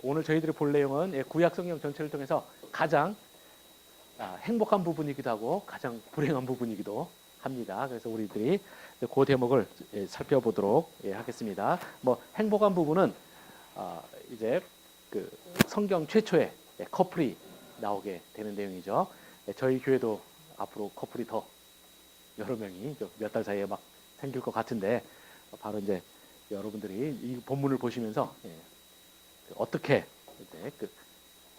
오늘 저희들이 볼 내용은 구약 성경 전체를 통해서 가장 행복한 부분이기도 하고 가장 불행한 부분이기도 합니다. 그래서 우리들이 그 대목을 살펴보도록 하겠습니다. 뭐 행복한 부분은 이제 그 성경 최초의 커플이 나오게 되는 내용이죠. 저희 교회도 앞으로 커플이 더 여러 명이 몇 달 사이에 막 생길 것 같은데 바로 이제 여러분들이 이 본문을 보시면서 어떻게 그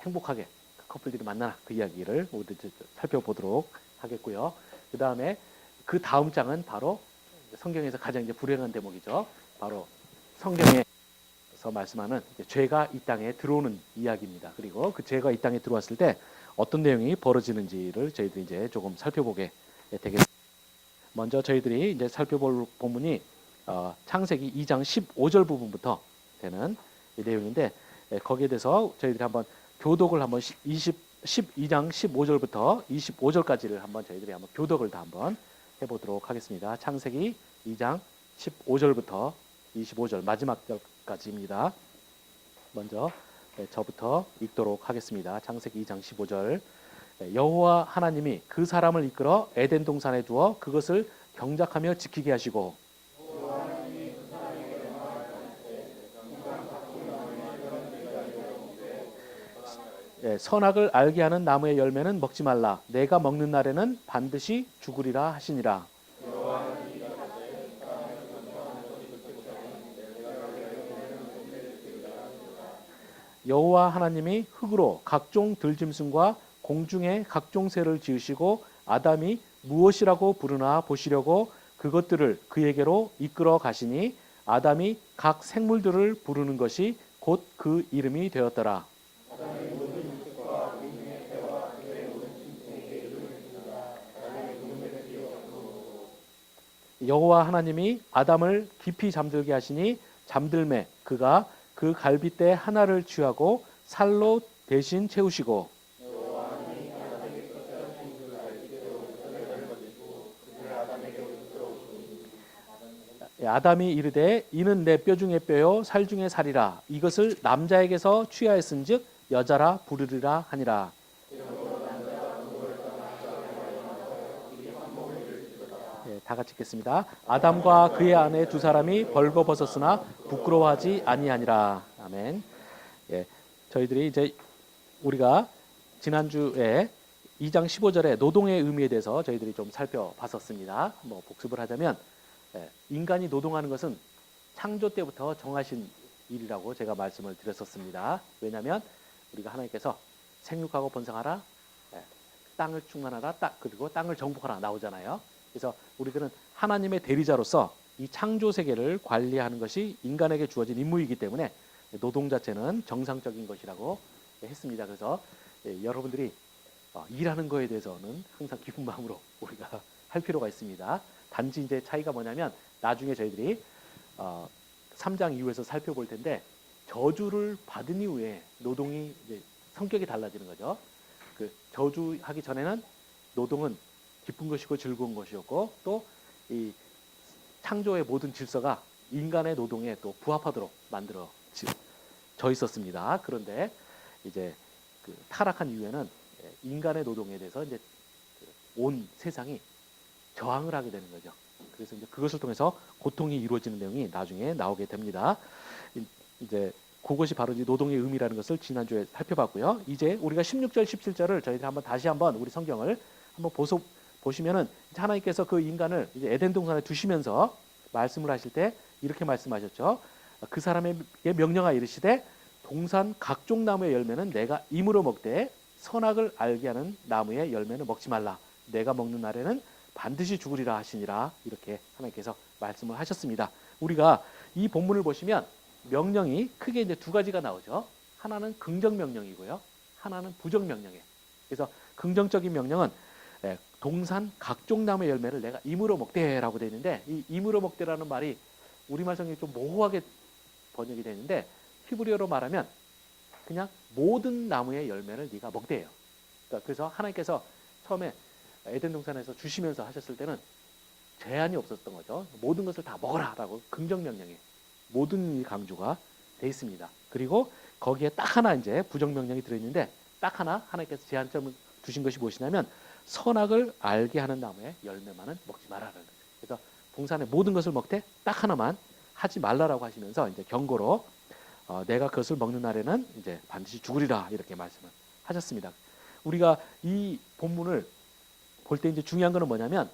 행복하게 그 커플들이 만나나 그 이야기를 우리 살펴보도록 하겠고요. 그 다음에 그 다음 장은 바로 성경에서 가장 이제 불행한 대목이죠. 바로 성경에서 말씀하는 죄가 이 땅에 들어오는 이야기입니다. 그리고 그 죄가 이 땅에 들어왔을 때 어떤 내용이 벌어지는지를 저희들이 이제 조금 살펴보게 되겠습니다. 먼저 저희들이 이제 살펴볼 본문이 창세기 2장 15절 부분부터 되는 내용인데 거기에 대해서 저희들이 한번 교독을 한번 12장 15절부터 25절까지를 한번 저희들이 한번 교독을 다 한번 해보도록 하겠습니다. 창세기 2장 15절부터 25절 마지막 절까지입니다. 먼저 저부터 읽도록 하겠습니다. 창세기 2장 15절. 여호와 하나님이 그 사람을 이끌어 에덴 동산에 두어 그것을 경작하며 지키게 하시고 선악을 알게 하는 나무의 열매는 먹지 말라. 내가 먹는 날에는 반드시 죽으리라 하시니라. 여호와 하나님이 흙으로 각종 들짐승과 공중의 각종 새를 지으시고 아담이 무엇이라고 부르나 보시려고 그것들을 그에게로 이끌어 가시니 아담이 각 생물들을 부르는 것이 곧 그 이름이 되었더라. 여호와 하나님이 아담을 깊이 잠들게 하시니 잠들매 그가 그 갈빗대 하나를 취하고 살로 대신 채우시고 아담이 이르되 이는 내 뼈 중에 뼈요 살 중에 살이라 이것을 남자에게서 취하였은즉 여자라 부르리라 하니라. 다 같이 읽겠습니다. 아담과 그의 아내 두 사람이 벌거벗었으나 부끄러워하지 아니하니라. 아멘. 저희들이 이제 우리가 지난주에 2장 15절에 노동의 의미에 대해서 저희들이 좀 살펴봤었습니다. 뭐 복습을 하자면 인간이 노동하는 것은 창조 때부터 정하신 일이라고 제가 말씀을 드렸었습니다. 왜냐하면 우리가 하나님께서 생육하고 번성하라, 땅을 충만하라, 그리고 땅을 정복하라 나오잖아요. 그래서 우리들은 하나님의 대리자로서 이 창조 세계를 관리하는 것이 인간에게 주어진 임무이기 때문에 노동 자체는 정상적인 것이라고 했습니다. 그래서 여러분들이 일하는 거에 대해서는 항상 기쁜 마음으로 우리가 할 필요가 있습니다. 단지 이제 차이가 뭐냐면 나중에 저희들이 3장 이후에서 살펴볼 텐데 저주를 받은 이후에 노동이 이제 성격이 달라지는 거죠. 그 저주하기 전에는 노동은 기쁜 것이고 즐거운 것이었고 또 이 창조의 모든 질서가 인간의 노동에 또 부합하도록 만들어져 있었습니다. 그런데 이제 그 타락한 이후에는 인간의 노동에 대해서 이제 온 세상이 저항을 하게 되는 거죠. 그래서 이제 그것을 통해서 고통이 이루어지는 내용이 나중에 나오게 됩니다. 이제 그것이 바로 이제 노동의 의미라는 것을 지난주에 살펴봤고요. 이제 우리가 16절, 17절을 저희들이 다시 한번 우리 성경을 한번 보시면은 하나님께서 그 인간을 이제 에덴 동산에 두시면서 말씀을 하실 때 이렇게 말씀하셨죠. 그 사람에게 명령하여 이르시되 동산 각종 나무의 열매는 내가 임으로 먹되 선악을 알게 하는 나무의 열매는 먹지 말라. 내가 먹는 날에는 반드시 죽으리라 하시니라. 이렇게 하나님께서 말씀을 하셨습니다. 우리가 이 본문을 보시면 명령이 크게 이제 두 가지가 나오죠. 하나는 긍정 명령이고요. 하나는 부정 명령이에요. 그래서 긍정적인 명령은 동산 각종 나무의 열매를 내가 임으로 먹되라고 되어 있는데 이 임으로 먹되라는 말이 우리말 성경이 좀 모호하게 번역이 되어 있는데 히브리어로 말하면 그냥 모든 나무의 열매를 네가 먹되예요. 그러니까 그래서 하나님께서 처음에 에덴 동산에서 주시면서 하셨을 때는 제한이 없었던 거죠. 모든 것을 다 먹어라라고 긍정 명령에 모든 강조가 되어 있습니다. 그리고 거기에 딱 하나 이제 부정명령이 들어있는데 딱 하나 하나님께서 제한점을 두신 것이 무엇이냐면 선악을 알게 하는 나무의 열매만은 먹지 말아라는 거죠. 그래서 동산의 모든 것을 먹되 딱 하나만 하지 말라라고 하시면서 이제 경고로 내가 그것을 먹는 날에는 이제 반드시 죽으리라 이렇게 말씀을 하셨습니다. 우리가 이 본문을 볼 때 이제 중요한 거는 뭐냐면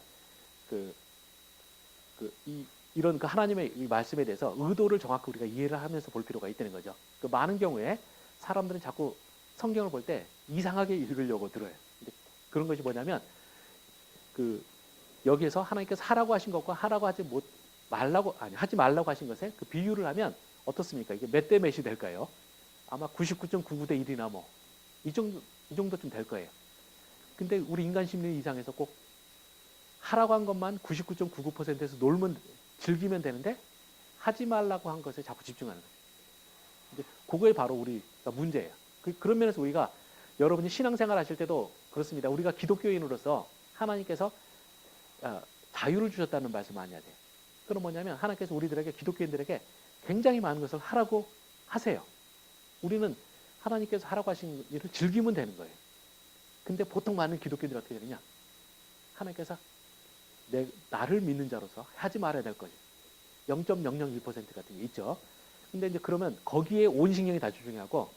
이런 그 하나님의 이 말씀에 대해서 의도를 정확히 우리가 이해를 하면서 볼 필요가 있다는 거죠. 그 많은 경우에 사람들은 자꾸 성경을 볼 때 이상하게 읽으려고 들어요. 그런 것이 뭐냐면 여기에서 하나님께서 하라고 하신 것과 하라고 하지 하지 말라고 하신 것에 그 비유를 하면 어떻습니까? 이게 몇 대 몇이 될까요? 아마 99.99 대 1이나 뭐 이 정도쯤 될 거예요. 근데 우리 인간 심리 이상에서 꼭 하라고 한 것만 99.99%에서 즐기면 되는데 하지 말라고 한 것에 자꾸 집중하는 거예요. 이제 그거에 바로 우리가 문제예요. 그런 면에서 우리가 여러분이 신앙생활 하실 때도 그렇습니다. 우리가 기독교인으로서 하나님께서 자유를 주셨다는 말씀 많이 하세요. 그럼 뭐냐면 하나님께서 우리들에게 기독교인들에게 굉장히 많은 것을 하라고 하세요. 우리는 하나님께서 하라고 하신 일을 즐기면 되는 거예요. 근데 보통 많은 기독교인들이 어떻게 되느냐? 하나님께서 나를 믿는 자로서 하지 말아야 될 거지. 0.001% 같은 게 있죠. 근데 이제 그러면 거기에 온 신경이 다 집중하고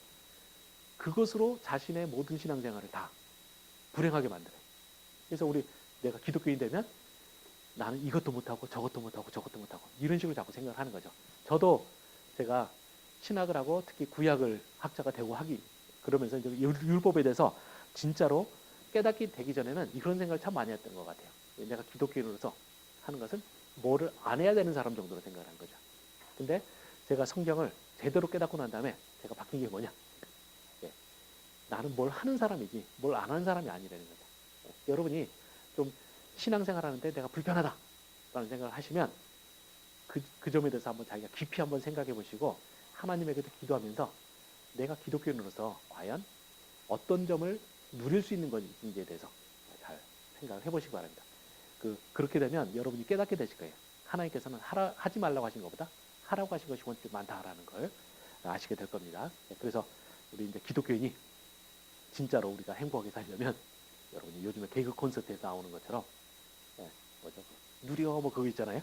그것으로 자신의 모든 신앙생활을 다 불행하게 만들어요. 그래서 내가 기독교인 되면 나는 이것도 못하고 저것도 못하고 저것도 못하고 이런 식으로 자꾸 생각을 하는 거죠. 저도 제가 신학을 하고 특히 구약을 학자가 되고 그러면서 이제 율법에 대해서 진짜로 깨닫게 되기 전에는 이런 생각을 참 많이 했던 것 같아요. 내가 기독교인으로서 하는 것은 뭐를 안 해야 되는 사람 정도로 생각을 한 거죠. 근데 제가 성경을 제대로 깨닫고 난 다음에 제가 바뀐 게 뭐냐? 나는 뭘 하는 사람이지 뭘 안 하는 사람이 아니라는 거죠. 여러분이 좀 신앙생활 하는데 내가 불편하다라는 생각을 하시면 그 점에 대해서 한번 자기가 깊이 한번 생각해 보시고 하나님에게도 기도하면서 내가 기독교인으로서 과연 어떤 점을 누릴 수 있는 건지에 대해서 잘 생각을 해보시기 바랍니다. 그렇게 되면 여러분이 깨닫게 되실 거예요. 하나님께서는 하지 말라고 하신 것보다 하라고 하신 것이 훨씬 많다라는 걸 아시게 될 겁니다. 그래서 우리 이제 기독교인이 진짜로 우리가 행복하게 살려면 여러분이 요즘에 개그 콘서트에서 나오는 것처럼 누려 뭐 그거 있잖아요.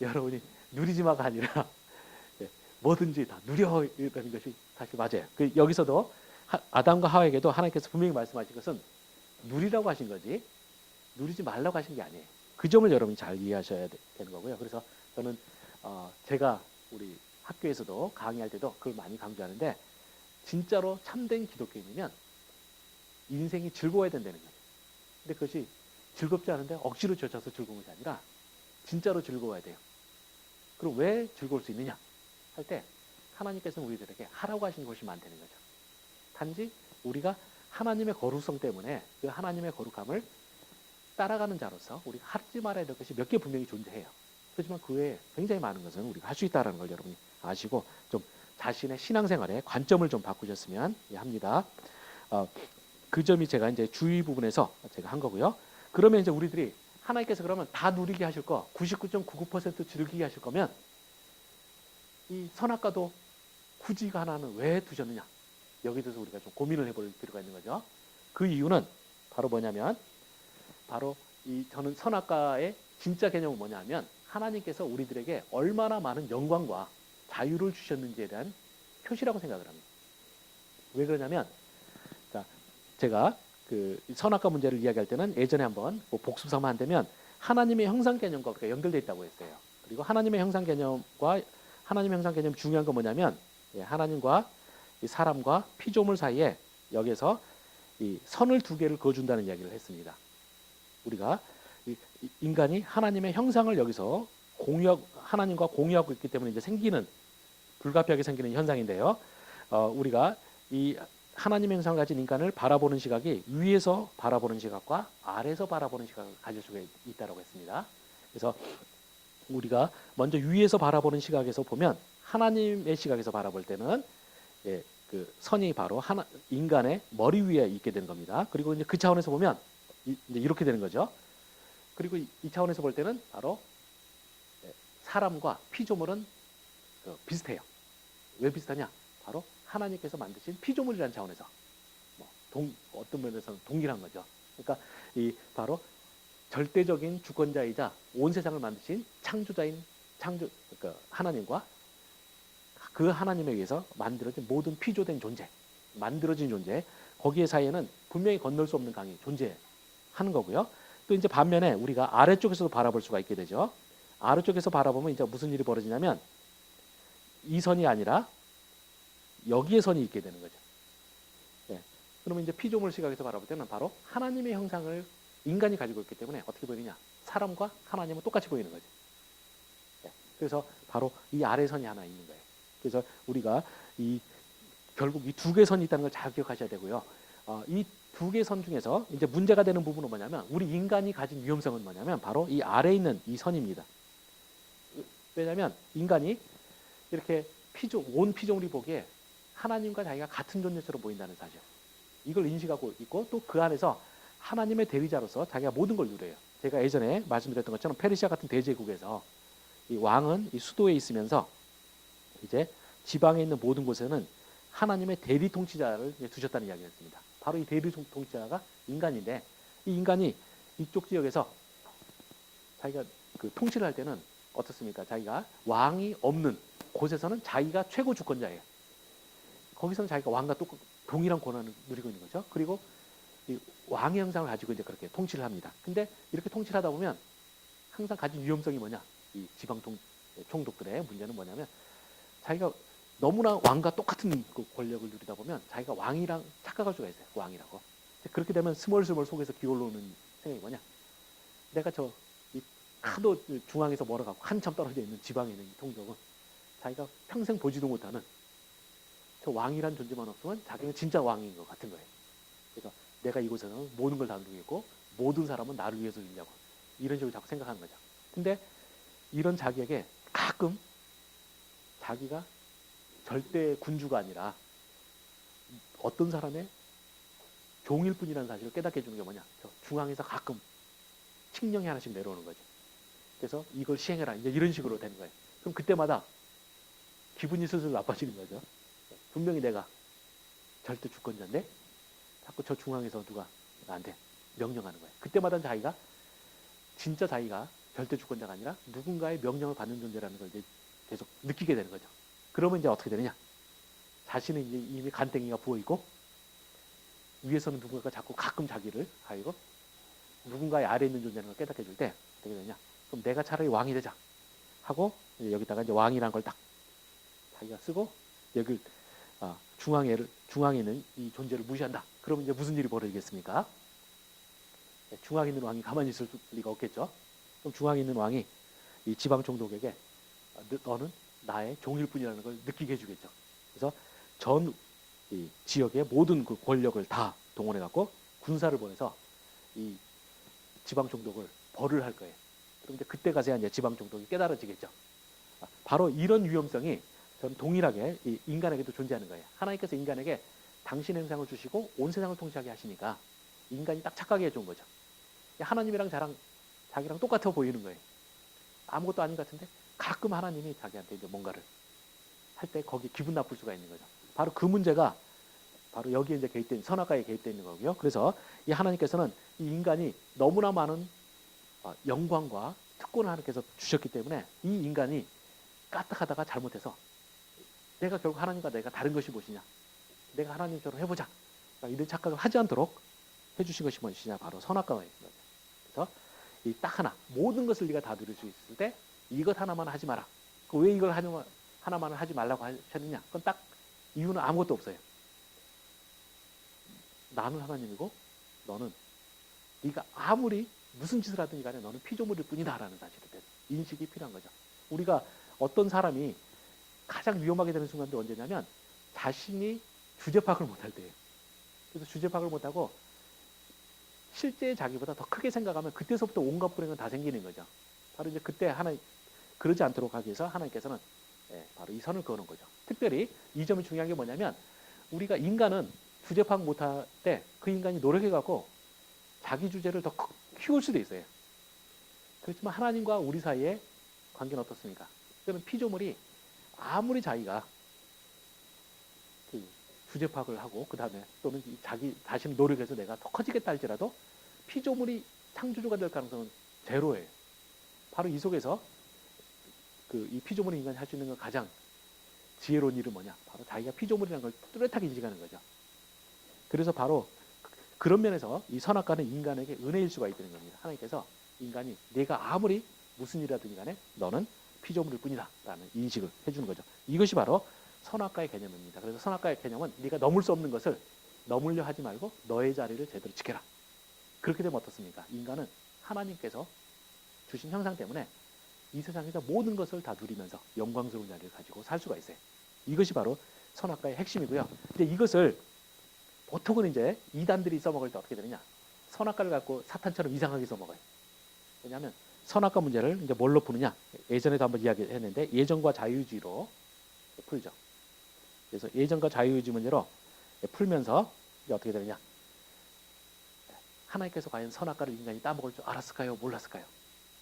여러분이 누리지마가 아니라 뭐든지 다 누려라는 것이 사실 맞아요. 여기서도 아담과 하와에게도 하나님께서 분명히 말씀하신 것은 누리라고 하신 거지 누리지 말라고 하신 게 아니에요. 그 점을 여러분이 잘 이해하셔야 되는 거고요. 그래서 저는 제가 우리 학교에서도 강의할 때도 그걸 많이 강조하는데 진짜로 참된 기독교인이면 인생이 즐거워야 된다는 거예요. 근데 그것이 즐겁지 않은데 억지로 젖혀서 즐거운 것이 아니라 진짜로 즐거워야 돼요. 그럼 왜 즐거울 수 있느냐 할 때 하나님께서는 우리들에게 하라고 하신 것이 많다는 거죠. 단지 우리가 하나님의 거룩성 때문에 그 하나님의 거룩함을 따라가는 자로서 우리가 하지 말아야 될 것이 몇 개 분명히 존재해요. 그렇지만 그 외에 굉장히 많은 것은 우리가 할 수 있다는 걸 여러분이 아시고 좀 자신의 신앙생활에 관점을 좀 바꾸셨으면 합니다. 그 점이 제가 이제 주의 부분에서 제가 한 거고요. 그러면 이제 우리들이 하나님께서 그러면 다 누리게 하실 거 99.99% 즐기게 하실 거면 이 선악과도 굳이 하나는 왜 두셨느냐? 여기에 대해서 우리가 좀 고민을 해볼 필요가 있는 거죠. 그 이유는 바로 뭐냐면 바로 저는 선악과의 진짜 개념은 뭐냐면 하나님께서 우리들에게 얼마나 많은 영광과 자유를 주셨는지에 대한 표시라고 생각을 합니다. 왜 그러냐면 제가 선악과 문제를 이야기할 때는 예전에 한번 복습 삼아 한다면 하나님의 형상 개념과 우리가 연결되어 있다고 했어요. 그리고 하나님의 형상 개념과 하나님의 형상 개념 중요한 건 뭐냐면 하나님과 이 사람과 피조물 사이에 여기서 이 선을 두 개를 그어준다는 이야기를 했습니다. 우리가 인간이 하나님의 형상을 여기서 하나님과 공유하고 있기 때문에 이제 불가피하게 생기는 현상인데요. 우리가 이 하나님의 형상을 가진 인간을 바라보는 시각이 위에서 바라보는 시각과 아래에서 바라보는 시각을 가질 수가 있다고 했습니다. 그래서 우리가 먼저 위에서 바라보는 시각에서 보면 하나님의 시각에서 바라볼 때는 그 선이 바로 인간의 머리 위에 있게 되는 겁니다. 그리고 이제 그 차원에서 보면 이제 이렇게 되는 거죠. 그리고 이 차원에서 볼 때는 바로 사람과 피조물은 비슷해요. 왜 비슷하냐? 바로 하나님께서 만드신 피조물이라는 차원에서 어떤 면에서는 동일한 거죠. 그러니까 이 바로 절대적인 주권자이자 온 세상을 만드신 창조자인 그러니까 하나님과 그 하나님에 의해서 만들어진 모든 피조된 존재, 만들어진 존재, 거기에 사이에는 분명히 건널 수 없는 강이 존재하는 거고요. 또 이제 반면에 우리가 아래쪽에서도 바라볼 수가 있게 되죠. 아래쪽에서 바라보면 이제 무슨 일이 벌어지냐면 이 선이 아니라 여기에 선이 있게 되는 거죠. 예. 그러면 이제 피조물 시각에서 바라볼 때는 바로 하나님의 형상을 인간이 가지고 있기 때문에 어떻게 보이느냐? 사람과 하나님은 똑같이 보이는 거죠. 예. 그래서 바로 이 아래 선이 하나 있는 거예요. 그래서 우리가 결국 이 두 개의 선이 있다는 걸 잘 기억하셔야 되고요. 이 두 개의 선 중에서 이제 문제가 되는 부분은 뭐냐면 우리 인간이 가진 위험성은 뭐냐면 바로 이 아래에 있는 이 선입니다. 왜냐하면 인간이 이렇게 온 피조물이 보기에 하나님과 자기가 같은 존재처럼 보인다는 사실. 이걸 인식하고 있고 또 그 안에서 하나님의 대리자로서 자기가 모든 걸 누려요. 제가 예전에 말씀드렸던 것처럼 페르시아 같은 대제국에서 이 왕은 이 수도에 있으면서 이제 지방에 있는 모든 곳에는 하나님의 대리 통치자를 두셨다는 이야기였습니다. 바로 이 대리 통치자가 인간인데 이 인간이 이쪽 지역에서 자기가 그 통치를 할 때는 어떻습니까? 자기가 왕이 없는 곳에서는 자기가 최고 주권자예요. 거기서는 자기가 왕과 동일한 권한을 누리고 있는 거죠. 그리고 이 왕의 형상을 가지고 이제 그렇게 통치를 합니다. 근데 이렇게 통치를 하다 보면 항상 가진 위험성이 뭐냐? 이 지방 총독들의 문제는 뭐냐면 자기가 너무나 왕과 똑같은 그 권력을 누리다 보면 자기가 왕이랑 착각할 수가 있어요. 왕이라고. 그렇게 되면 스멀스멀 속에서 기어오르는 생각이 뭐냐? 내가 이 하도 중앙에서 멀어가고 한참 떨어져 있는 지방에 있는 이 통독은 자기가 평생 보지도 못하는 저 왕이란 존재만 없으면 자기는 진짜 왕인 것 같은 거예요. 그래서 내가 이곳에서는 모든 걸 다 누리겠고 모든 사람은 나를 위해서 일려고 이런 식으로 자꾸 생각하는 거죠. 근데 이런 자기에게 가끔 자기가 절대 군주가 아니라 어떤 사람의 종일 뿐이라는 사실을 깨닫게 해주는 게 뭐냐? 저 중앙에서 가끔 칙령이 하나씩 내려오는 거죠. 그래서 이걸 시행해라. 이제 이런 식으로 되는 거예요. 그럼 그때마다 기분이 슬슬 나빠지는 거죠. 분명히 내가 절대 주권자인데 자꾸 저 중앙에서 누가 나한테 명령하는 거예요. 그때마다 자기가 진짜 자기가 절대 주권자가 아니라 누군가의 명령을 받는 존재라는 걸 이제 계속 느끼게 되는 거죠. 그러면 이제 어떻게 되느냐? 자신은 이제 이미 간땡이가 부어있고 위에서는 누군가가 자꾸 가끔 자기를 가리고 누군가의 아래에 있는 존재라는 걸 깨닫게 해줄 때 어떻게 되냐? 그럼 내가 차라리 왕이 되자 하고 여기다가 이제 왕이라는 걸 딱 자기가 쓰고 여기 중앙에 있는 이 존재를 무시한다. 그러면 이제 무슨 일이 벌어지겠습니까? 중앙에 있는 왕이 가만히 있을 리가 없겠죠. 그럼 중앙에 있는 왕이 이 지방 총독에게 너는 나의 종일 뿐이라는 걸 느끼게 해주겠죠. 그래서 전 이 지역의 모든 그 권력을 다 동원해 갖고 군사를 보내서 이 지방 총독을 벌을 할 거예요. 그럼 이제 그때 가서야 이제 지방 총독이 깨달아지겠죠. 바로 이런 위험성이 저는 동일하게 이 인간에게도 존재하는 거예요. 하나님께서 인간에게 당신의 형상을 주시고 온 세상을 통치하게 하시니까 인간이 딱 착각해 준 거죠. 하나님이랑 자기랑 똑같아 보이는 거예요. 아무것도 아닌 것 같은데 가끔 하나님이 자기한테 이제 뭔가를 할 때 거기 기분 나쁠 수가 있는 거죠. 바로 그 문제가 바로 여기에 이제 개입된 선악과에 개입되어 있는 거고요. 그래서 이 하나님께서는 이 인간이 너무나 많은 영광과 특권을 하나님께서 주셨기 때문에 이 인간이 까딱하다가 잘못해서 내가 결국 하나님과 내가 다른 것이 무엇이냐? 내가 하나님처럼 해보자. 이런 착각을 하지 않도록 해주신 것이 무엇이냐? 바로 선악과가 있는 거죠. 그래서 이 딱 하나 모든 것을 네가 다 누릴 수 있을 때 이것 하나만 하지 마라. 왜 이걸 하나만 하지 말라고 하셨느냐? 그건 딱 이유는 아무것도 없어요. 나는 하나님이고 너는 네가 아무리 무슨 짓을 하든지 간에 너는 피조물일 뿐이다라는 사실을 인식이 필요한 거죠. 우리가 어떤 사람이 가장 위험하게 되는 순간도 언제냐면 자신이 주제 파악을 못할 때예요. 그래서 주제 파악을 못하고 실제 자기보다 더 크게 생각하면 그때서부터 온갖 불행은 다 생기는 거죠. 바로 이제 그때 그러지 않도록 하기 위해서 하나님께서는 바로 이 선을 그어놓은 거죠. 특별히 이 점이 중요한 게 뭐냐면 우리가 인간은 주제 파악 못할 때 그 인간이 노력해갖고 자기 주제를 더 키울 수도 있어요. 그렇지만 하나님과 우리 사이의 관계는 어떻습니까? 그는 피조물이 아무리 자기가 주제 파악을 하고 그 다음에 또는 자기 자신을 노력해서 내가 더 커지겠다 할지라도 피조물이 창조주가 될 가능성은 제로예요. 바로 이 속에서 이 피조물의 인간이 할 수 있는 건 가장 지혜로운 일은 뭐냐? 바로 자기가 피조물이라는 걸 뚜렷하게 인식하는 거죠. 그래서 바로 그런 면에서 이 선악과는 인간에게 은혜일 수가 있다는 겁니다. 하나님께서 인간이 내가 아무리 무슨 일이라든지 간에 너는 피조물일 뿐이다 라는 인식을 해주는 거죠. 이것이 바로 선악과의 개념입니다. 그래서 선악과의 개념은 네가 넘을 수 없는 것을 넘으려 하지 말고 너의 자리를 제대로 지켜라. 그렇게 되면 어떻습니까? 인간은 하나님께서 주신 형상 때문에 이 세상에서 모든 것을 다 누리면서 영광스러운 자리를 가지고 살 수가 있어요. 이것이 바로 선악과의 핵심이고요. 근데 이것을 보통은 이제 이단들이 써먹을 때 어떻게 되느냐? 선악과를 갖고 사탄처럼 이상하게 써먹어요. 왜냐하면 선악과 문제를 이제 뭘로 푸느냐? 예전에도 한번 이야기했는데 예정과 자유주의로 풀죠. 그래서 예정과 자유주의 문제로 풀면서 이제 어떻게 되느냐? 하나님께서 과연 선악과를 인간이 따먹을 줄 알았을까요? 몰랐을까요?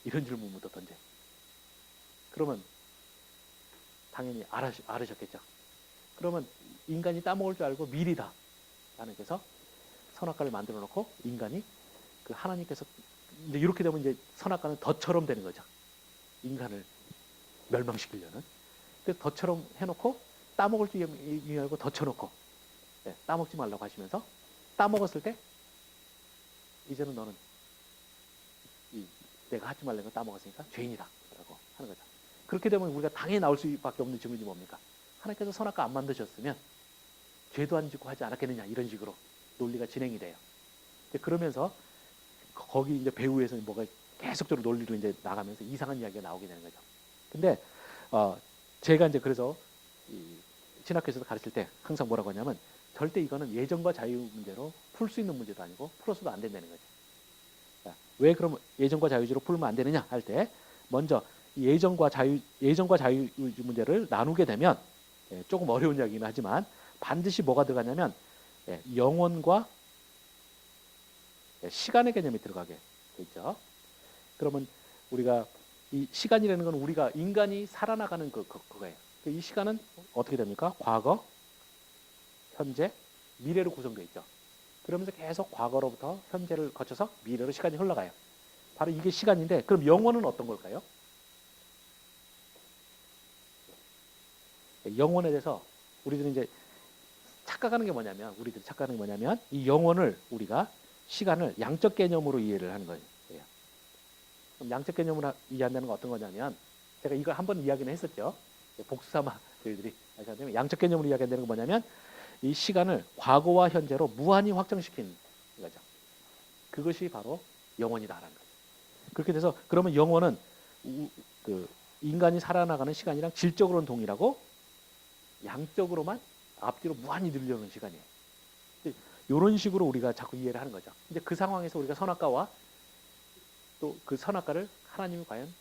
이런 질문부터 던져요. 그러면 당연히 알으셨겠죠. 그러면 인간이 따먹을 줄 알고 미리다. 하나님께서 선악과를 만들어 놓고 인간이 그 하나님께서 이제 이렇게 되면 이제 선악과는 덫처럼 되는 거죠. 인간을 멸망시키려는. 그래서 덫처럼 해놓고 따먹을 줄 알고 덫쳐놓고 따먹지 말라고 하시면서 따먹었을 때 이제는 너는 내가 하지 말라는 거 따먹었으니까 죄인이다 라고 하는 거죠. 그렇게 되면 우리가 당연히 나올 수밖에 없는 질문이 뭡니까? 하나님께서 선악과 안 만드셨으면 죄도 안 짓고 하지 않았겠느냐 이런 식으로 논리가 진행이 돼요. 그러면서 거기 이제 배후에서는 뭐가 계속적으로 논리로 이제 나가면서 이상한 이야기가 나오게 되는 거죠. 근데 제가 이제 그래서 신학교에서도 가르칠 때 항상 뭐라고 하냐면 절대 이거는 예정과 자유 문제로 풀 수 있는 문제도 아니고 풀어서도 안 된다는 거죠. 왜 그럼 예정과 자유주의로 풀면 안 되느냐 할 때 먼저 예정과 자유 문제를 나누게 되면 조금 어려운 이야기긴 하지만 반드시 뭐가 들어가냐면 영혼과 시간의 개념이 들어가게 돼 있죠. 그러면 우리가 이 시간이라는 건 우리가 인간이 살아나가는 그거예요. 이 시간은 어떻게 됩니까? 과거, 현재, 미래로 구성되어 있죠. 그러면서 계속 과거로부터 현재를 거쳐서 미래로 시간이 흘러가요. 바로 이게 시간인데 그럼 영혼은 어떤 걸까요? 영혼에 대해서 우리들이 이제 착각하는 게 뭐냐면 이 영혼을 우리가 시간을 양적 개념으로 이해를 하는 거예요. 그럼 양적 개념으로 이해한다는 건 어떤 거냐면 제가 이걸 한번 이야기는 했었죠. 복수삼아 저희들이 양적 개념으로 이야기한다는 건 뭐냐면 이 시간을 과거와 현재로 무한히 확장시킨 거죠. 그것이 바로 영혼이다라는 거죠. 그렇게 돼서 그러면 영혼은 인간이 살아나가는 시간이랑 질적으로는 동일하고 양적으로만 앞뒤로 무한히 늘려는 시간이에요. 이런 식으로 우리가 자꾸 이해를 하는 거죠. 이제 그 상황에서 우리가 선악과와 또 그 선악과를 하나님이 과연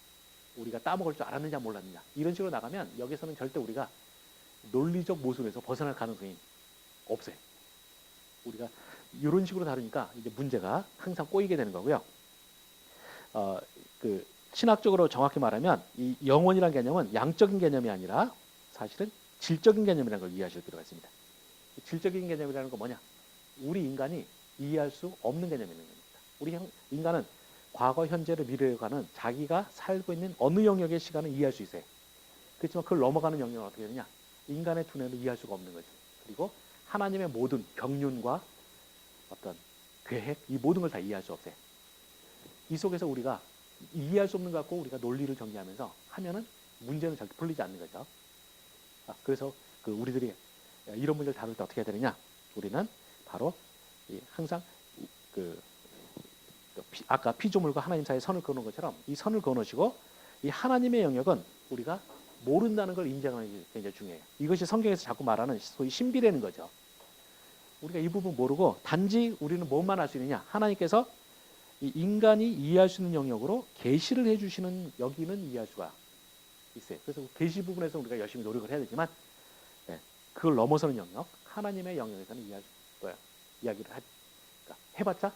우리가 따먹을 줄 알았느냐 몰랐느냐 이런 식으로 나가면 여기서는 절대 우리가 논리적 모순에서 벗어날 가능성이 없어요. 우리가 이런 식으로 다루니까 이제 문제가 항상 꼬이게 되는 거고요. 신학적으로 정확히 말하면 이 영혼이라는 개념은 양적인 개념이 아니라 사실은 질적인 개념이라는 걸 이해하실 필요가 있습니다. 질적인 개념이라는 건 뭐냐? 우리 인간이 이해할 수 없는 개념이 있는 겁니다. 우리 인간은 과거, 현재를 미래로 가는 자기가 살고 있는 어느 영역의 시간을 이해할 수 있어요. 그렇지만 그걸 넘어가는 영역은 어떻게 되느냐? 인간의 두뇌로 이해할 수가 없는 거죠. 그리고 하나님의 모든 경륜과 어떤 계획, 이 모든 걸 다 이해할 수 없어요. 이 속에서 우리가 이해할 수 없는 것 갖고 우리가 논리를 정리하면서 하면은 문제는 절대 풀리지 않는 거죠. 그래서 우리들이 이런 문제를 다룰 때 어떻게 해야 되느냐? 우리는 바로 항상 아까 피조물과 하나님 사이에 선을 그어놓은 것처럼 이 선을 그어놓으시고 이 하나님의 영역은 우리가 모른다는 걸 인정하는 게 굉장히 중요해요. 이것이 성경에서 자꾸 말하는 소위 신비라는 거죠. 우리가 이 부분 모르고 단지 우리는 뭐만 할 수 있느냐? 하나님께서 이 인간이 이해할 수 있는 영역으로 계시를 해주시는 여기는 이해할 수가 있어요. 그래서 계시 부분에서 우리가 열심히 노력을 해야 되지만 그걸 넘어서는 영역, 하나님의 영역에서는 이야기를 해봤자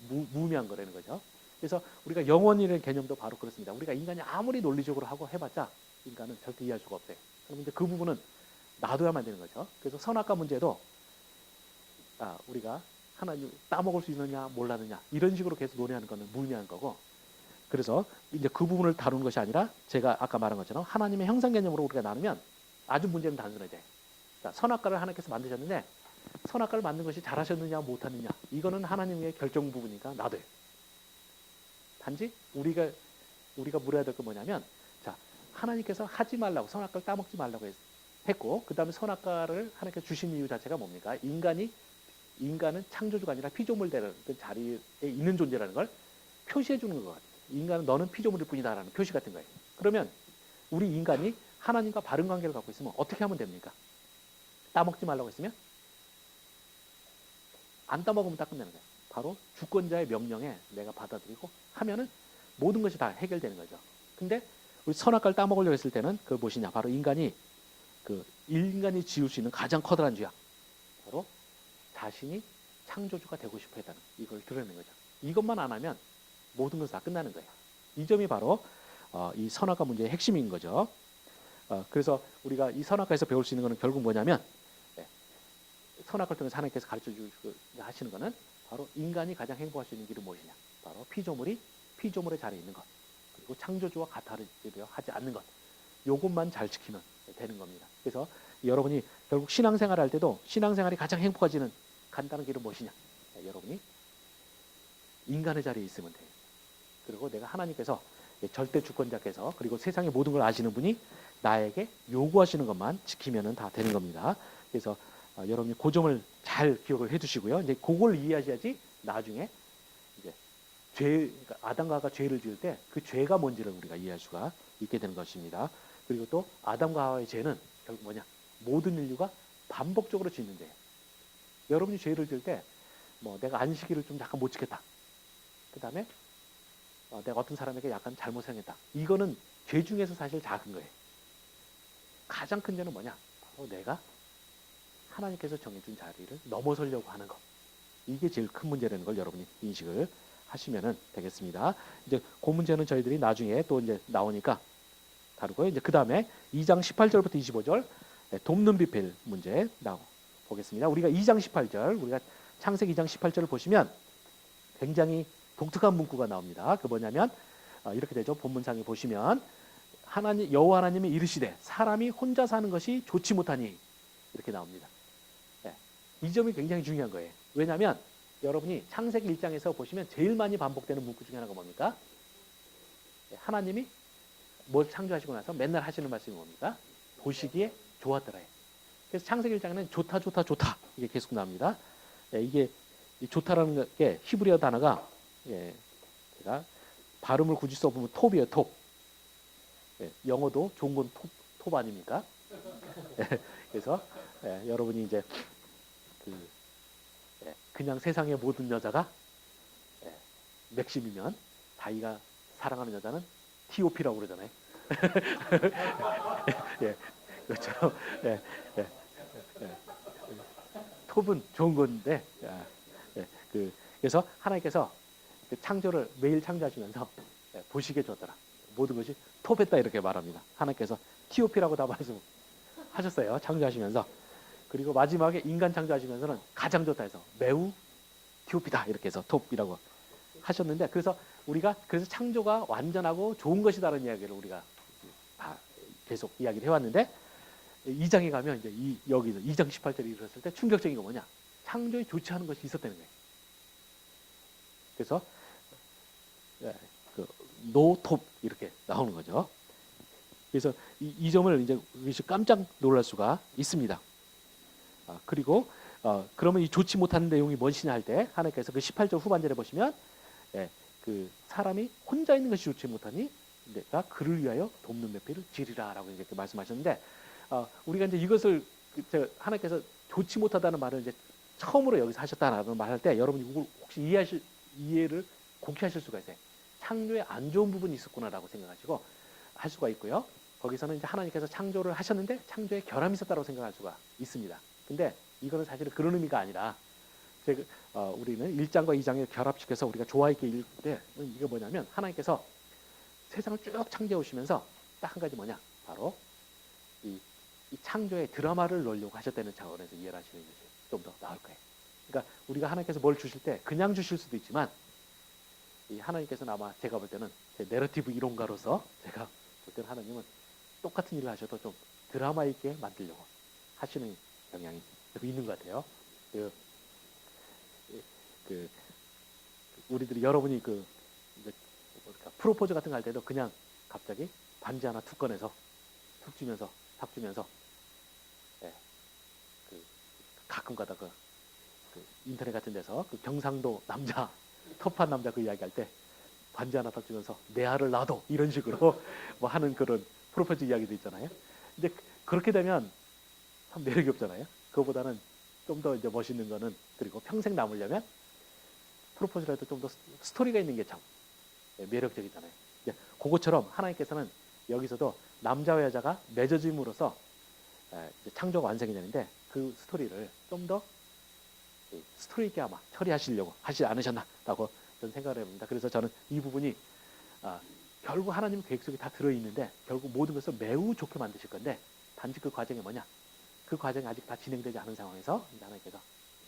무의미한 거라는 거죠. 그래서 우리가 영혼이라는 개념도 바로 그렇습니다. 우리가 인간이 아무리 논리적으로 하고 해봤자 인간은 절대 이해할 수가 없어요. 그럼 이제 그 부분은 놔둬야만 되는 거죠. 그래서 선악과 문제도 우리가 하나님 따먹을 수 있느냐 몰랐느냐 이런 식으로 계속 논의하는 거는 무의미한 거고, 그래서 이제 그 부분을 다루는 것이 아니라 제가 아까 말한 것처럼 하나님의 형상 개념으로 우리가 나누면 아주 문제는 단순해져요. 선악과를 하나님께서 만드셨는데 선악과를 만든 것이 잘하셨느냐 못하느냐 이거는 하나님의 결정 부분이니까 놔둬요. 단지 우리가 물어야 될 건 뭐냐면, 자, 하나님께서 하지 말라고, 선악과를 따먹지 말라고 했고, 그 다음에 선악과를 하나님께서 주신 이유 자체가 뭡니까? 인간은 창조주가 아니라 피조물되는 그 자리에 있는 존재라는 걸 표시해 주는 것 같아요. 인간은 너는 피조물일 뿐이다라는 표시 같은 거예요. 그러면 우리 인간이 하나님과 바른 관계를 갖고 있으면 어떻게 하면 됩니까? 따먹지 말라고 했으면 안 따먹으면 딱 끝내는 거예요. 바로 주권자의 명령에 내가 받아들이고 하면은 모든 것이 다 해결되는 거죠. 근데 우리 선악과를 따먹으려고 했을 때는 그 무엇이냐? 바로 인간이 지을 수 있는 가장 커다란 죄악, 바로 자신이 창조주가 되고 싶어 했다는 이걸 드러내는 거죠. 이것만 안 하면 모든 것이 다 끝나는 거예요. 이 점이 바로 이 선악과 문제의 핵심인 거죠. 그래서 우리가 이 선악과에서 배울 수 있는 것은 결국 뭐냐면, 선악과를 통해서 하나님께서 가르쳐 주시고 하시는 것은 바로 인간이 가장 행복할 수 있는 길은 무엇이냐? 바로 피조물의 자리에 있는 것, 그리고 창조주와 같아지려 하지 않는 것, 요것만 잘 지키면 되는 겁니다. 그래서 여러분이 결국 신앙생활을 할 때도 신앙생활이 가장 행복해지는 간단한 길은 무엇이냐? 여러분이 인간의 자리에 있으면 돼요. 그리고 내가 하나님께서 절대 주권자께서, 그리고 세상의 모든 걸 아시는 분이 나에게 요구하시는 것만 지키면 다 되는 겁니다. 그래서 여러분이 그 점을 잘 기억을 해두시고요. 이제 그걸 이해하셔야지 나중에 이제 그러니까 아담과 하와가 죄를 지을 때 그 죄가 뭔지를 우리가 이해할 수가 있게 되는 것입니다. 그리고 또 아담과 하와의 죄는 결국 뭐냐? 모든 인류가 반복적으로 짓는 죄예요. 여러분이 죄를 지을 때 내가 안식일을 좀 약간 못 지켰다. 그 다음에 내가 어떤 사람에게 약간 잘못 생겼다. 이거는 죄 중에서 사실 작은 거예요. 가장 큰 죄는 뭐냐? 바로 내가 하나님께서 정해준 자리를 넘어서려고 하는 것. 이게 제일 큰 문제라는 걸 여러분이 인식을 하시면 되겠습니다. 이제 그 문제는 저희들이 나중에 또 이제 나오니까 다루고요. 이제 그 다음에 2장 18절부터 25절 돕는 비필 문제 보겠습니다. 우리가 2장 18절, 우리가 창세기 2장 18절을 보시면 굉장히 독특한 문구가 나옵니다. 그 뭐냐면 이렇게 되죠. 본문상에 보시면 여호와 하나님이 이르시되 사람이 혼자 사는 것이 좋지 못하니, 이렇게 나옵니다. 이 점이 굉장히 중요한 거예요. 왜냐하면 여러분이 창세기 1장에서 보시면 제일 많이 반복되는 문구 중에 하나가 뭡니까? 하나님이 뭘 창조하시고 나서 맨날 하시는 말씀이 뭡니까? 보시기에 좋았더라. 그래서 창세기 1장에는 좋다 좋다 좋다 이게 계속 나옵니다. 이게 좋다라는 게 히브리어 단어가 제가 발음을 굳이 써보면 톱이에요. 톱. 영어도 좋은 건 톱 아닙니까? 그래서 여러분이 이제 그냥 세상의 모든 여자가 맥심이면 자기가 사랑하는 여자는 TOP라고 그러잖아요. 그렇죠. 톱은 좋은 건데, 그래서 하나님께서 창조를 매일 창조하시면서 보시기에 좋더라. 모든 것이 톱했다 이렇게 말합니다. 하나님께서 TOP라고 다 말씀하셨어요. 창조하시면서. 그리고 마지막에 인간 창조하시면서는 가장 좋다 해서 매우 TOP다 이렇게 해서 톱이라고 하셨는데, 그래서 창조가 완전하고 좋은 것이다라는 이야기를 우리가 계속 이야기를 해왔는데, 2장에 가면 이제 여기서 2장 18절에 이르렀을 때 충격적인 거 뭐냐? 창조에 좋지 않은 것이 있었다는 거예요. 그래서 노톱 이렇게 나오는 거죠. 그래서 이 점을 이제 깜짝 놀랄 수가 있습니다. 그리고 그러면 이 좋지 못한 내용이 무엇이냐 할 때 하나님께서 그 18절 후반절에 보시면 그 사람이 혼자 있는 것이 좋지 못하니 내가 그를 위하여 돕는 매필을 지리라라고 이렇게 말씀하셨는데, 우리가 이제 이것을 하나님께서 좋지 못하다는 말을 이제 처음으로 여기서 하셨다라는 말할 때 여러분이 이걸 혹시 이해를 공개하실 수가 있어요. 창조에 안 좋은 부분이 있었구나라고 생각하시고 할 수가 있고요. 거기서는 이제 하나님께서 창조를 하셨는데 창조에 결함이 있었다고 생각할 수가 있습니다. 근데 이거는 사실은 그런 의미가 아니라 우리는 1장과 2장을 결합시켜서 우리가 좋아 있게 읽을 때 이게 뭐냐면, 하나님께서 세상을 쭉 창조해 오시면서 딱 한 가지 뭐냐? 바로 이 이 창조의 드라마를 넣으려고 하셨다는 차원에서 이해를 하시는 것이 좀 더 나을 거예요. 그러니까 우리가 하나님께서 뭘 주실 때 그냥 주실 수도 있지만 이 하나님께서는 아마 제가 볼 때는 제 내러티브 이론가로서 제가 볼 때는 하나님은 똑같은 일을 하셔도 좀 드라마 있게 만들려고 하시는 경향이 좀 있는 것 같아요. 그 우리들이 여러분이 프로포즈 같은 거 할 때도 그냥 갑자기 반지 하나 툭 꺼내서 툭 주면서 탁 주면서 예, 가끔 가다 그 인터넷 같은 데서 그 경상도 남자 터프한 남자 그 이야기할 때 반지 하나 탁 주면서 내 알을 놔도 이런 식으로 뭐 하는 그런 프로포즈 이야기도 있잖아요. 근데 그렇게 되면 참 매력이 없잖아요. 그거보다는 좀 더 이제 멋있는 거는 그리고 평생 남으려면 프로포즈를 해도 좀 더 스토리가 있는 게 참 매력적이잖아요. 이제 그것처럼 하나님께서는 여기서도 남자와 여자가 맺어짐으로써 창조가 완성이 되는데 그 스토리를 좀 더 스토리 있게 아마 처리하시려고 하지 않으셨나라고 저는 생각을 해봅니다. 그래서 저는 이 부분이 결국 하나님 계획 속에 다 들어있는데 결국 모든 것을 매우 좋게 만드실 건데 단지 그 과정이 뭐냐? 그 과정이 아직 다 진행되지 않은 상황에서 하나님께서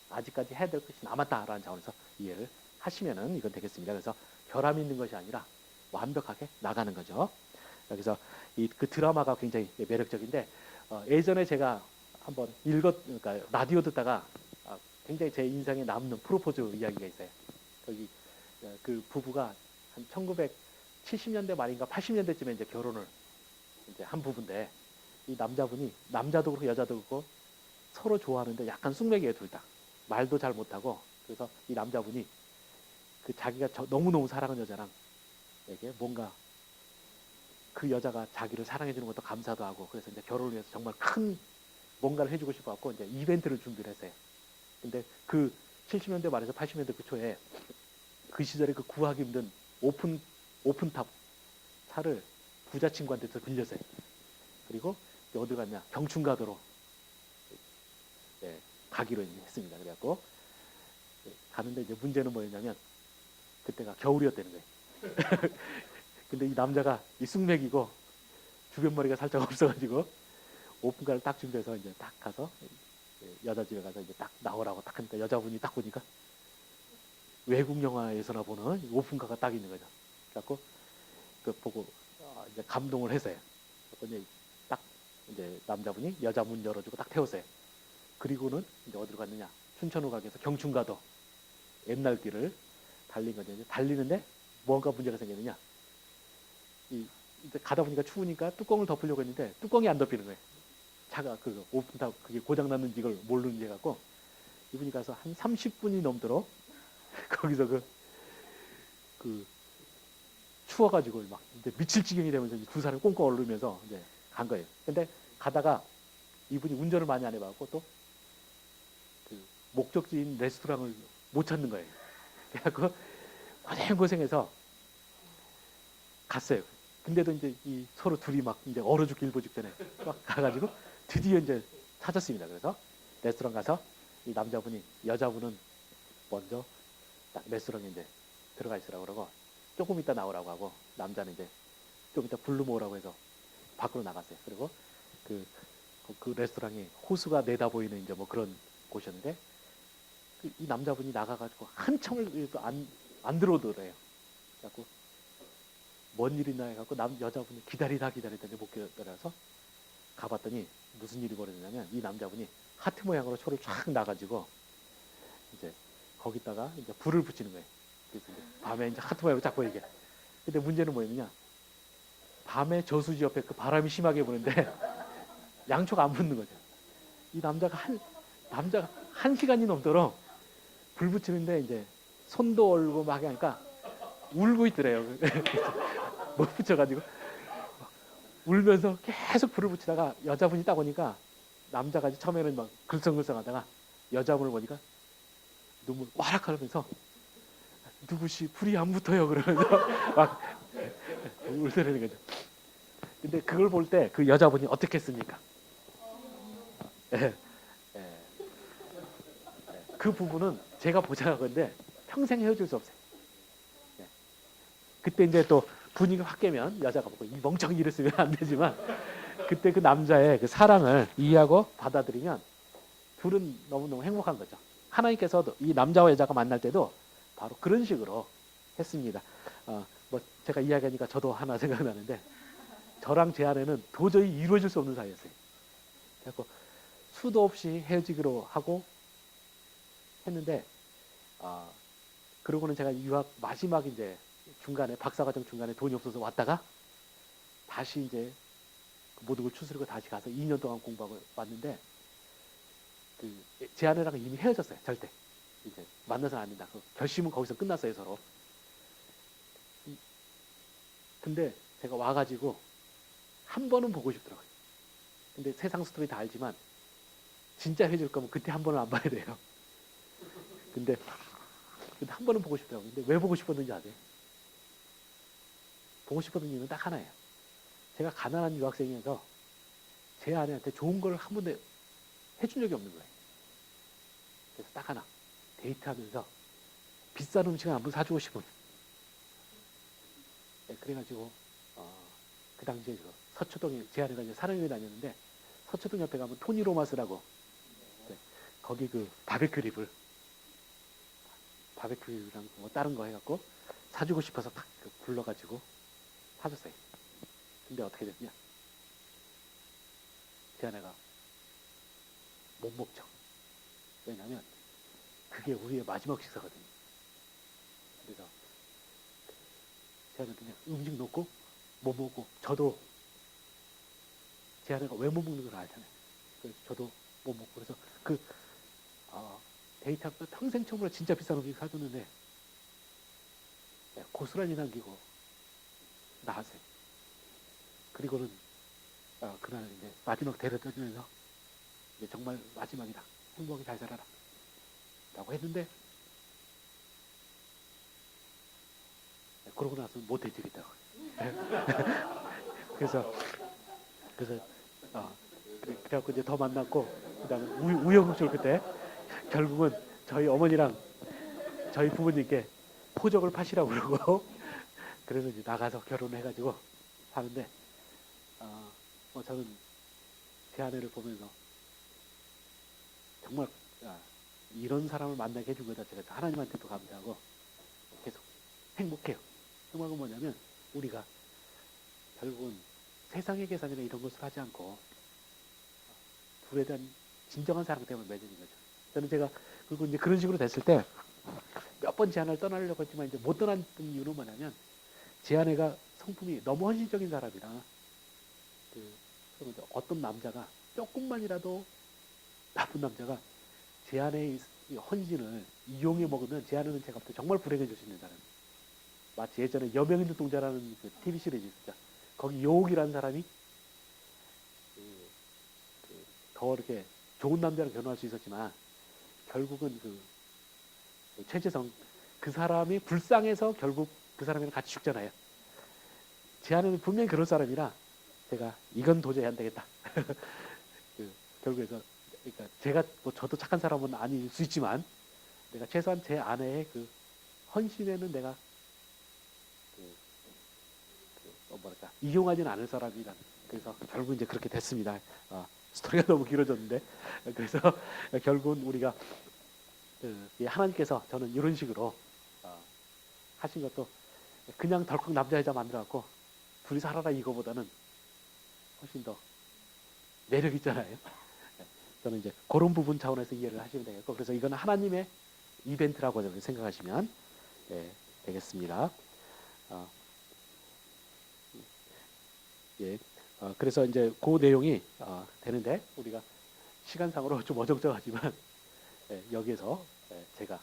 아직까지 해야 될 것이 남았다라는 차원에서 이해를 하시면은 이건 되겠습니다. 그래서 결함이 있는 것이 아니라 완벽하게 나가는 거죠. 그래서 그 드라마가 굉장히 매력적인데 예전에 제가 한번 그러니까 라디오 듣다가 굉장히 제 인상에 남는 프로포즈 이야기가 있어요. 거기 그 부부가 한 1970년대 말인가 80년대쯤에 이제 결혼을 이제 한 부부인데 이 남자도 그렇고 여자도 그렇고 서로 좋아하는데 약간 쑥맥이에요, 둘 다. 말도 잘 못하고. 그래서 이 남자분이 그 자기가 너무너무 사랑하는 여자랑 에게 뭔가 그 여자가 자기를 사랑해 주는 것도 감사도 하고 그래서 이제 결혼을 위해서 정말 큰 뭔가를 해주고 싶어 갖고 이제 이벤트를 준비를 했어요. 근데 그 70년대 말에서 80년대 그 초에 그 시절에 그 구하기 힘든 오픈탑 차를 부자 친구한테서 빌렸어요. 그리고 어디 갔냐? 경춘가도로 가기로 했습니다. 그래갖고 가는데 이제 문제는 뭐였냐면 그때가 겨울이었다는 거예요. 근데 이 남자가 이 쑥맥이고 주변 머리가 살짝 없어가지고 오픈카를 딱 준비해서 이제 딱 가서 여자 집에 가서 이제 딱 나오라고 딱 하니까 여자분이 딱 보니까 외국 영화에서나 보는 오픈카가 딱 있는 거죠. 그래갖고 그 보고 이제 감동을 했어요. 그래서 이제 남자분이 여자 문 열어주고 딱 태웠어요. 그리고는 이제 어디로 갔느냐? 춘천호각에서 경춘가도 옛날 길을 달린 거죠. 이제 달리는데 뭔가 문제가 생겼느냐? 이제 가다 보니까 추우니까 뚜껑을 덮으려고 했는데 뚜껑이 안 덮이는 거예요. 차가 그 오픈탑 그게 고장 났는지 이걸 모르는지 해갖고 이분이 가서 한 30분이 넘도록 거기서 그 추워가지고 막 이제 미칠 지경이 되면서 두 사람이 꽁꽁 얼으면서 이제 간 거예요. 근데 가다가 이분이 운전을 많이 안 해봐갖고 또 그 목적지인 레스토랑을 못 찾는 거예요. 그래갖고 고생해서 갔어요. 근데도 이제 이 서로 둘이 막 이제 얼어 죽기 일보 직전에 막 가가지고 드디어 이제 찾았습니다. 그래서 레스토랑 가서 이 남자분이 여자분은 먼저 딱 레스토랑에 이제 들어가 있으라고 그러고 조금 이따 나오라고 하고 남자는 이제 좀 이따 불러 모으라고 해서 밖으로 나갔어요. 그리고 그 레스토랑이 호수가 내다 보이는 이제 뭐 그런 곳이었는데 이 남자분이 나가가지고 한참을 안 들어오더래요. 그래갖고 뭔 일이나 해갖고 여자분이 기다리더니 못 기다려서 가봤더니 무슨 일이 벌어졌냐면 이 남자분이 하트 모양으로 초를 쫙 놔가지고 이제 거기다가 이제 불을 붙이는 거예요. 그래서 이제 밤에 이제 하트 모양으로 딱 보이게. 근데 문제는 뭐였느냐? 밤에 저수지 옆에 그 바람이 심하게 부는데 양초가 안 붙는 거죠. 이 남자가 한 시간이 넘도록 불 붙이는데 이제 손도 얼고 막 하니까 울고 있더래요. 못 붙여가지고 울면서 계속 불을 붙이다가 여자분이 딱 오니까 남자가 처음에는 막 글썽글썽하다가 여자분을 보니까 눈물 와락 하면서 누구시 불이 안 붙어요 그러면서 막 울더라는 거죠. 근데 그걸 볼 때 그 여자분이 어떻게 했습니까? 그 부분은 제가 보장하건데 평생 헤어질 수 없어요. 그때 이제 또 분위기가 확 깨면 여자가 보고 이 멍청이 이랬으면 안 되지만 그때 그 남자의 그 사랑을 이해하고 받아들이면 둘은 너무너무 행복한 거죠. 하나님께서도 이 남자와 여자가 만날 때도 바로 그런 식으로 했습니다. 뭐 제가 이야기하니까 저도 하나 생각나는데 저랑 제 아내는 도저히 이루어질 수 없는 사이였어요. 그래서 수도 없이 헤어지기로 하고 했는데 그러고는 제가 유학 마지막 이제 중간에 박사과정 중간에 돈이 없어서 왔다가 다시 이제 모든 걸 추스리고 다시 가서 2년 동안 공부하고 왔는데 제 아내랑 이미 헤어졌어요. 절대 이제 만나서는 안 된다. 그 결심은 거기서 끝났어요 서로. 근데 제가 와가지고 한 번은 보고 싶더라고요. 근데 세상 스토리 다 알지만 진짜 헤어질 거면 그때 한 번은 안 봐야 돼요. 근데 한 번은 보고 싶더라고요. 근데 왜 보고 싶었는지 아세요? 보고 싶었던 이유는 딱 하나예요. 제가 가난한 유학생이어서 제 아내한테 좋은 걸 한 번도 해준 적이 없는 거예요. 그래서 딱 하나, 데이트하면서 비싼 음식을 한번 사주고 싶은. 네, 그래가지고 그 당시에 서초동에 제 아내가 이제 사랑교회 다녔는데 서초동 옆에 가면 토니로마스라고 거기 그 바베큐 립을 뭐 다른 거 해갖고 사주고 싶어서 딱 불러가지고 사줬어요. 근데 어떻게 됐냐? 제 아내가 못 먹죠. 왜냐면 그게 우리의 마지막 식사거든요. 그래서 제 아내는 그냥 음식 놓고 못 먹고 저도 제 아내가 왜 못 먹는 걸 알잖아요. 그래서 저도 못 먹고 그래서 데이트하고 평생 처음으로 진짜 비싼 음식 사줬는데 고스란히 남기고 나왔어요. 그리고는 그날 이제 마지막 데려다 주면서 이제 정말 마지막이다. 행복하게 잘 살아라. 라고 했는데 그러고 나서 못 해주겠다고. 그래서 그래갖고 이제 더 만났고 그다음에 우여곡절 그때 결국은 저희 어머니랑 저희 부모님께 포적을 파시라고 그러고 그래서 이제 나가서 결혼해가지고 사는데 저는 제 아내를 보면서 정말 이런 사람을 만나게 해준 것 자체가 하나님한테도 감사하고 계속 행복해요. 행복은 뭐냐면 우리가 결국은 세상의 계산이나 이런 것을 하지 않고 둘에 대한 진정한 사랑 때문에 맺어진 거죠. 저는 제가 그리고 이제 그런 식으로 됐을 때 몇 번 제 아내를 떠나려고 했지만 이제 못 떠난 이유는 뭐냐면 제 아내가 성품이 너무 헌신적인 사람이라 어떤 남자가 조금만이라도 나쁜 남자가 제 아내의 헌신을 이용해 먹으면 제 아내는 제가 볼 때 정말 불행해질 수 있는 사람. 마치 예전에 여명인 눈동자라는 그 TV 시리즈 있었죠. 거기 요옥이라는 사람이 더 이렇게 좋은 남자랑 결혼할 수 있었지만 결국은 최재성 그 사람이 불쌍해서 결국 그 사람이랑 같이 죽잖아요. 제 아내는 분명히 그럴 사람이라 제가 이건 도저히 안 되겠다. 결국에서 그러니까 제가 뭐 저도 착한 사람은 아닐 수 있지만 내가 최소한 제 아내의 그 헌신에는 내가 이용하지는 않을 사람이란. 그래서 결국 이제 그렇게 됐습니다. 스토리가 너무 길어졌는데 그래서 결국은 우리가 하나님께서 저는 이런 식으로 하신 것도 그냥 덜컥 남자 여자 만들어갖고 둘이 살아라 이거보다는 훨씬 더 매력 있잖아요. 저는 이제 그런 부분 차원에서 이해를 하시면 되겠고 그래서 이건 하나님의 이벤트라고 생각하시면 되겠습니다. 그래서 이제 그 내용이 되는데 우리가 시간상으로 좀 어정쩡하지만 여기에서 제가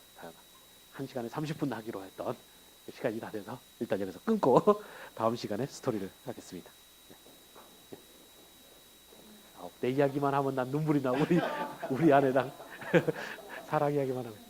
1시간에 30분 하기로 했던 시간이 다 돼서 일단 여기서 끊고 다음 시간에 스토리를 하겠습니다. 내 이야기만 하면 난 눈물이 나. 우리 아내랑 사랑 이야기만 하면.